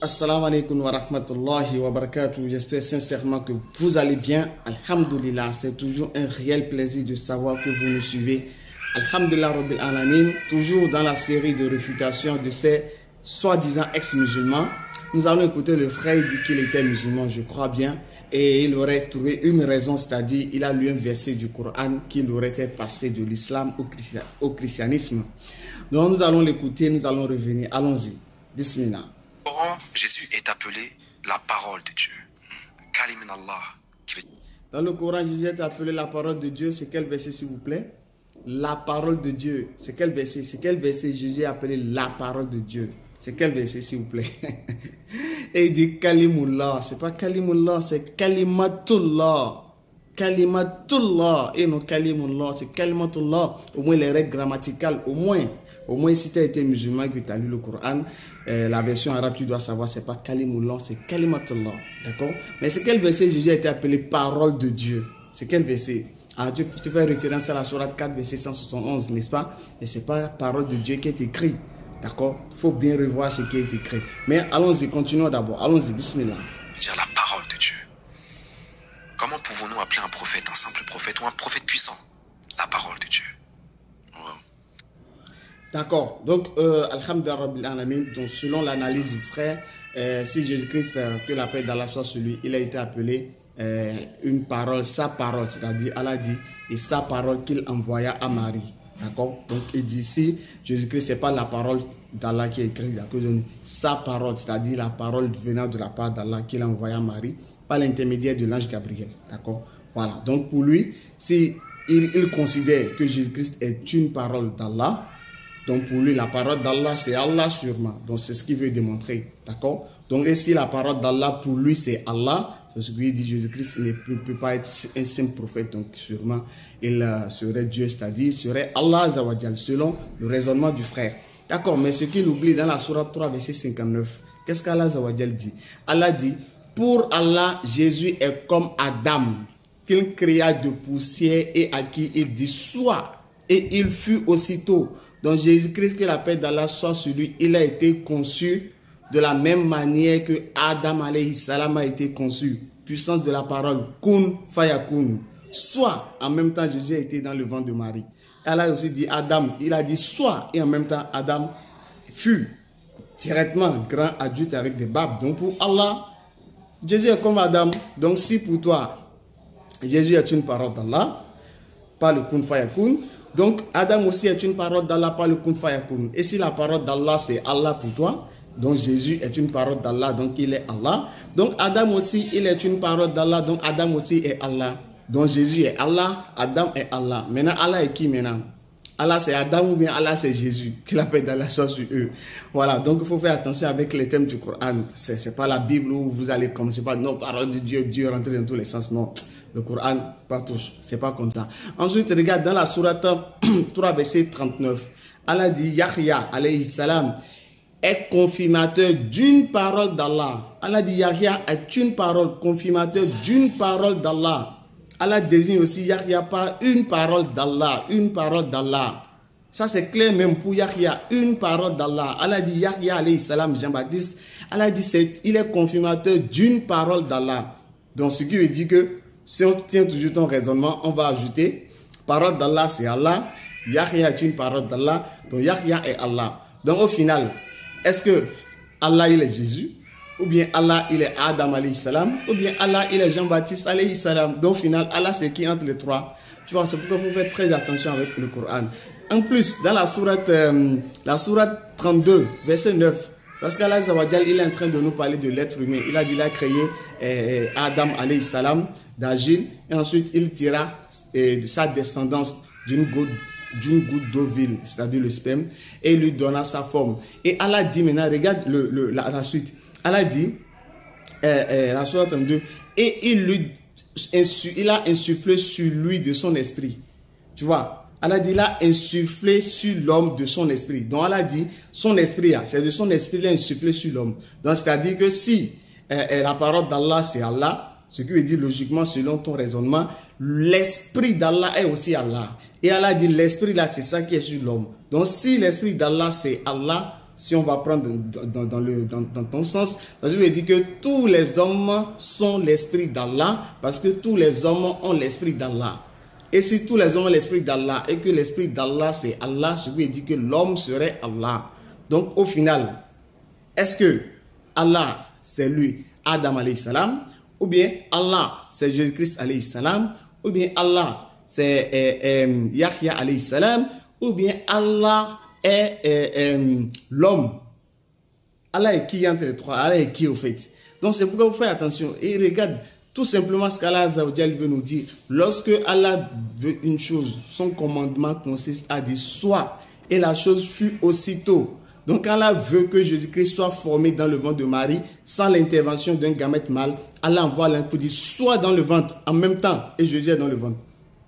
Assalamu alaikum wa rahmatullahi wa barakatuh. J'espère sincèrement que vous allez bien. Alhamdulillah, c'est toujours un réel plaisir de savoir que vous nous suivez. Alhamdulillah Rabbil Alamin, toujours dans la série de réfutation de ces soi-disant ex-musulmans. Nous allons écouter le frère, il dit qu'il était musulman, je crois bien. Et il aurait trouvé une raison, c'est-à-dire il a lu un verset du Coran qui l'aurait fait passer de l'islam au christianisme. Donc nous allons l'écouter, nous allons revenir. Allons-y. Bismillah. Coran, Jésus est appelé la parole de Dieu. Kalim Allah. Dans le Coran, Jésus est appelé la parole de Dieu. C'est quel verset, s'il vous plaît? La parole de Dieu. C'est quel verset? C'est quel verset Jésus est appelé la parole de Dieu? C'est quel verset, s'il vous plaît? Et il dit Kalimullah. C'est pas Kalimullah, c'est Kalimatullah. Kalimatullah. Et non Kalimullah, c'est Kalimatullah. Au moins les règles grammaticales, au moins si tu as été musulman et que tu as lu le Coran, la version arabe, tu dois savoir, c'est pas Kalimullah, c'est Kalimatullah. D'accord? Mais c'est quel verset Jésus a été appelé parole de Dieu? C'est quel verset? Ah, tu fais référence à la sourate 4, verset 171, n'est-ce pas? Et c'est pas parole de Dieu qui est écrit. D'accord? Il faut bien revoir ce qui est écrit. Mais allons-y, continuons d'abord. Allons-y, bismillah. Dire la parole de Dieu. Comment pouvons-nous appeler un prophète, un simple prophète ou un prophète puissant? La parole de Dieu. Wow. D'accord. Donc, Alhamdulillah Rabbil Alamin, donc selon l'analyse du frère, si Jésus-Christ, que la paix d'Allah soit sur lui, il a été appelé une parole, sa parole, c'est-à-dire Allah dit, et sa parole qu'il envoya à Marie. D'accord? Donc, il dit ici, Jésus-Christ, ce n'est pas la parole d'Allah qui est écrite, sa parole, c'est-à-dire la parole venant de la part d'Allah qu'il a envoyé à Marie, par l'intermédiaire de l'ange Gabriel. D'accord? Voilà. Donc, pour lui, si il considère que Jésus-Christ est une parole d'Allah, donc pour lui, la parole d'Allah, c'est Allah sûrement. Donc, c'est ce qu'il veut démontrer. D'accord? Donc, et si la parole d'Allah, pour lui, c'est Allah, c'est ce qu'il dit, Jésus-Christ ne peut pas être un simple prophète. Donc, sûrement, il serait Dieu, c'est-à-dire, serait Allah Azawajal, selon le raisonnement du frère. D'accord? Mais ce qu'il oublie dans la sourate 3, verset 59, qu'est-ce qu'Allah Azawajal dit? Allah dit, pour Allah, Jésus est comme Adam, qu'il créa de poussière et à qui il dit, sois. Et il fut aussitôt. Donc Jésus-Christ, que la paix d'Allah soit sur lui, il a été conçu de la même manière que Adam alayhi salam a été conçu. Puissance de la parole, kun fayakun. Soit, en même temps Jésus a été dans le ventre de Marie. Allah a aussi dit Adam, il a dit soit, et en même temps Adam fut directement grand adulte avec des babes. Donc pour Allah, Jésus est comme Adam. Donc si pour toi, Jésus est une parole d'Allah, pas le kun fayakun, donc Adam aussi est une parole d'Allah, pas le kun fayakun. Et si la parole d'Allah c'est Allah pour toi, donc Jésus est une parole d'Allah, donc il est Allah. Donc Adam aussi, il est une parole d'Allah, donc Adam aussi est Allah. Donc Jésus est Allah, Adam est Allah. Maintenant Allah est qui maintenant? Allah c'est Adam ou bien Allah c'est Jésus? Que la paix d'Allah soit sur eux. Voilà, donc il faut faire attention avec les thèmes du Coran. C'est pas la Bible où vous allez comme, c'est pas non, parole de Dieu, Dieu rentre dans tous les sens, non. Le Coran, pas tous, c'est pas comme ça. Ensuite, regarde dans la sourate 3, verset 39. Allah dit, Yahya, alayhi salam, est confirmateur d'une parole d'Allah. Allah dit, Yahya est une parole, confirmateur d'une parole d'Allah. Allah désigne aussi Yahya par une parole d'Allah, une parole d'Allah. Ça c'est clair même pour Yahya, une parole d'Allah. Allah dit, Yahya, alayhi salam, Jean-Baptiste, Allah dit, il est confirmateur d'une parole d'Allah. Donc ce qui veut dire que, si on tient toujours ton raisonnement, on va ajouter parole d'Allah, c'est Allah. Yahya est une parole d'Allah. Donc Yahya est Allah. Donc au final, est-ce que Allah il est Jésus? Ou bien Allah il est Adam alayhi salam? Ou bien Allah il est Jean-Baptiste alayhi salam? Donc au final, Allah c'est qui entre les trois? Tu vois, c'est pourquoi il faut faire très attention avec le Coran. En plus, dans la sourate 32, verset 9, parce qu'Allah Zawajal, il est en train de nous parler de l'être humain. Il a dit, il a créé Adam alayhi salam d'argile et ensuite il tira de sa descendance d'une goutte d'eau vile, c'est-à-dire le sperme, et il lui donna sa forme. Et Allah dit maintenant, regarde la suite. Allah dit, la sourate 32, et il a insufflé sur lui de son esprit. Tu vois? Allah dit, il a insufflé sur l'homme de son esprit. Donc Allah dit, son esprit, c'est de son esprit, il a insufflé sur l'homme. Donc c'est-à-dire que si la parole d'Allah, c'est Allah, ce qui veut dire logiquement, selon ton raisonnement, l'esprit d'Allah est aussi Allah. Et Allah dit, l'esprit là, c'est ça qui est sur l'homme. Donc si l'esprit d'Allah, c'est Allah, si on va prendre dans ton sens, ça veut dire que tous les hommes sont l'esprit d'Allah parce que tous les hommes ont l'esprit d'Allah. Et si tous les hommes ont l'esprit d'Allah et que l'esprit d'Allah c'est Allah, ça veut dire que l'homme serait Allah. Donc au final, est-ce que Allah c'est lui, Adam alayhi salam, ou bien Allah c'est Jésus-Christ alayhi salam, ou bien Allah c'est Yahya alayhi salam, ou bien Allah est l'homme. Allah est qui entre les trois? Allah est qui au fait? Donc c'est pourquoi vous faites attention et regarde tout simplement ce qu'Allah veut nous dire. Lorsque Allah veut une chose, son commandement consiste à dire soit, et la chose fut aussitôt. Donc Allah veut que Jésus-Christ soit formé dans le ventre de Marie sans l'intervention d'un gamète mâle. Allah envoie l'un pour dire soit dans le ventre en même temps et Jésus est dans le ventre.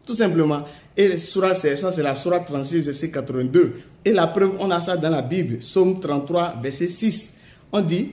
Tout simplement. Et ça c'est la Sourate 36, verset 82. Et la preuve, on a ça dans la Bible, Psaume 33, verset 6. On dit,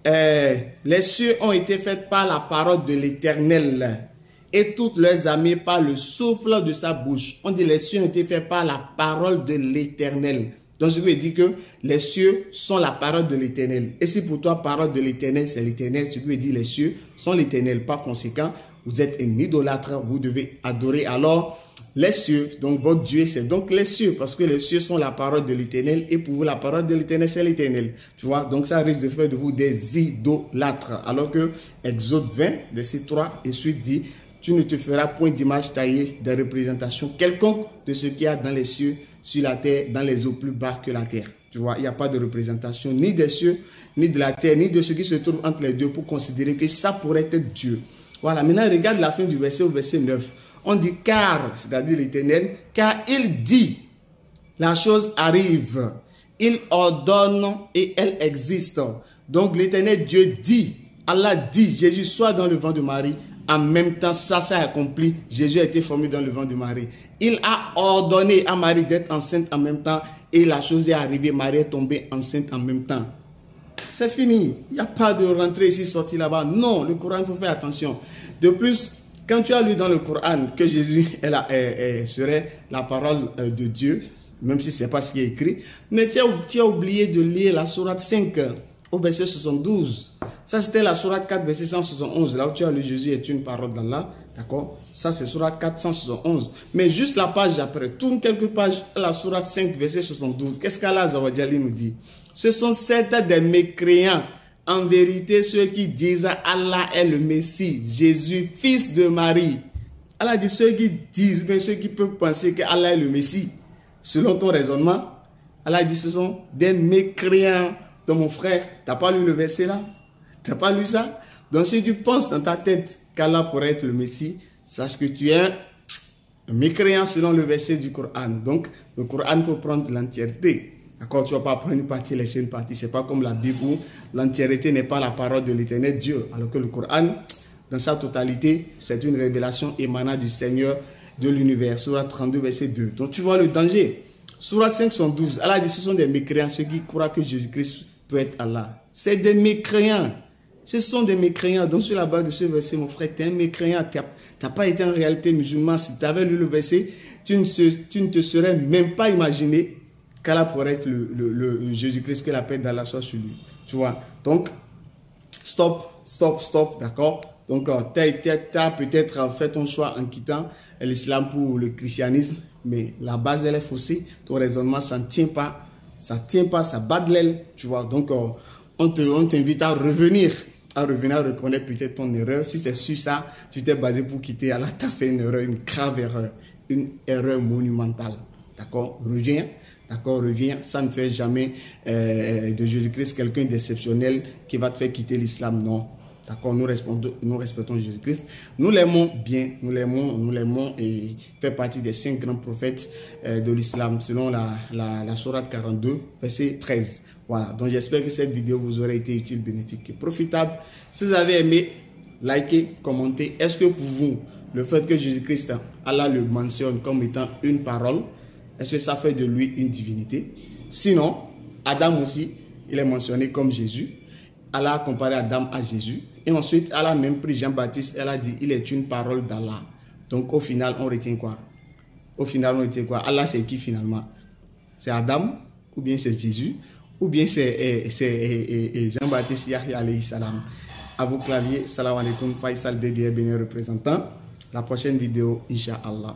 les cieux ont été faits par la parole de l'Éternel et toutes leurs armées par le souffle de sa bouche. On dit, les cieux ont été faits par la parole de l'Éternel. Donc, je veux dire que les cieux sont la parole de l'Éternel. Et si pour toi, parole de l'Éternel, c'est l'Éternel, je veux dire les cieux sont l'Éternel. Par conséquent, vous êtes un idolâtre, vous devez adorer alors les cieux. Donc, votre Dieu, c'est donc les cieux, parce que les cieux sont la parole de l'Éternel, et pour vous, la parole de l'Éternel, c'est l'Éternel. Tu vois, donc ça risque de faire de vous des idolâtres. Alors que Exode 20, verset 3 et suite dit, tu ne te feras point d'image taillée de représentation quelconque de ce qu'il y a dans les cieux, sur la terre, dans les eaux plus bas que la terre. Tu vois, il n'y a pas de représentation ni des cieux, ni de la terre, ni de ce qui se trouve entre les deux pour considérer que ça pourrait être Dieu. Voilà, maintenant regarde la fin du verset au verset 9. On dit car, c'est-à-dire l'Éternel, car il dit, la chose arrive, il ordonne et elle existe. Donc l'Éternel Dieu dit, Allah dit, Jésus soit dans le ventre de Marie. En même temps, ça s'est accompli. Jésus a été formé dans le ventre de Marie. Il a ordonné à Marie d'être enceinte en même temps et la chose est arrivée. Marie est tombée enceinte en même temps. C'est fini. Il n'y a pas de rentrer ici, sortir là-bas. Non, le Coran, il faut faire attention. De plus, quand tu as lu dans le Coran que Jésus serait la parole de Dieu, même si ce n'est pas ce qui est écrit, mais tu as oublié de lire la sourate 5 au verset 72. Ça, c'était la sourate 4, verset 171. Là où tu as lu Jésus est une parole d'Allah. D'accord? Ça, c'est sourate 4, 171. Mais juste la page après, tourne quelques pages, la sourate 5, verset 72. Qu'est-ce qu'Allah Zawadjali nous dit? Ce sont certes des mécréants. En vérité, ceux qui disent Allah est le Messie, Jésus, fils de Marie. Allah dit ceux qui disent, mais ceux qui peuvent penser que Allah est le Messie, selon ton raisonnement, Allah dit ce sont des mécréants. Donc mon frère, tu n'as pas lu le verset là? Tu n'as pas lu ça? Donc si tu penses dans ta tête qu'Allah pourrait être le Messie, sache que tu es un mécréant selon le verset du Coran. Donc le Coran, il faut prendre l'entièreté. D'accord, tu ne vas pas prendre une partie, laisser une partie. Ce n'est pas comme la Bible où l'entièreté n'est pas la parole de l'Éternel Dieu. Alors que le Coran, dans sa totalité, c'est une révélation émanant du Seigneur de l'univers. Sourate 32, verset 2. Donc tu vois le danger. Sourate 512, Allah dit ce sont des mécréants, ceux qui croient que Jésus-Christ peut être Allah. C'est des mécréants. Ce sont des mécréants. Donc sur la base de ce verset, mon frère, tu es un mécréant. Tu n'as pas été en réalité musulman. Si tu avais lu le verset, tu ne te serais même pas imaginé qu'Allah pourrait être le Jésus-Christ, que la paix d'Allah soit sur lui. Tu vois. Donc, stop, d'accord. Donc, tu as peut-être fait ton choix en quittant l'islam pour le christianisme, mais la base, elle est faussée. Ton raisonnement, ça ne tient pas. Ça bat de l'aile, tu vois. Donc, on t'invite à revenir, à reconnaître peut-être ton erreur. Si c'est sur ça, tu t'es basé pour quitter Allah, tu as fait une erreur, une grave erreur, une erreur monumentale. D'accord? Reviens. D'accord, reviens. Ça ne fait jamais de Jésus-Christ quelqu'un d'exceptionnel qui va te faire quitter l'islam. Non. D'accord, nous respectons Jésus-Christ. Nous l'aimons bien. Nous l'aimons et il fait partie des 5 grands prophètes de l'islam selon la sourate 42, verset 13. Voilà. Donc j'espère que cette vidéo vous aurait été utile, bénéfique et profitable. Si vous avez aimé, likez, commentez. Est-ce que pour vous, le fait que Jésus-Christ, Allah le mentionne comme étant une parole, est-ce que ça fait de lui une divinité? Sinon, Adam aussi, il est mentionné comme Jésus. Allah a comparé Adam à Jésus. Et ensuite, Allah a même pris Jean-Baptiste. Elle a dit, il est une parole d'Allah. Donc, au final, on retient quoi? Allah, c'est qui finalement? C'est Adam ou bien c'est Jésus? ou bien c'est Jean-Baptiste Yahya alayhi salam. À vos claviers, salam alaikum, Faisal Dédié, béni représentant. La prochaine vidéo, Inch'Allah.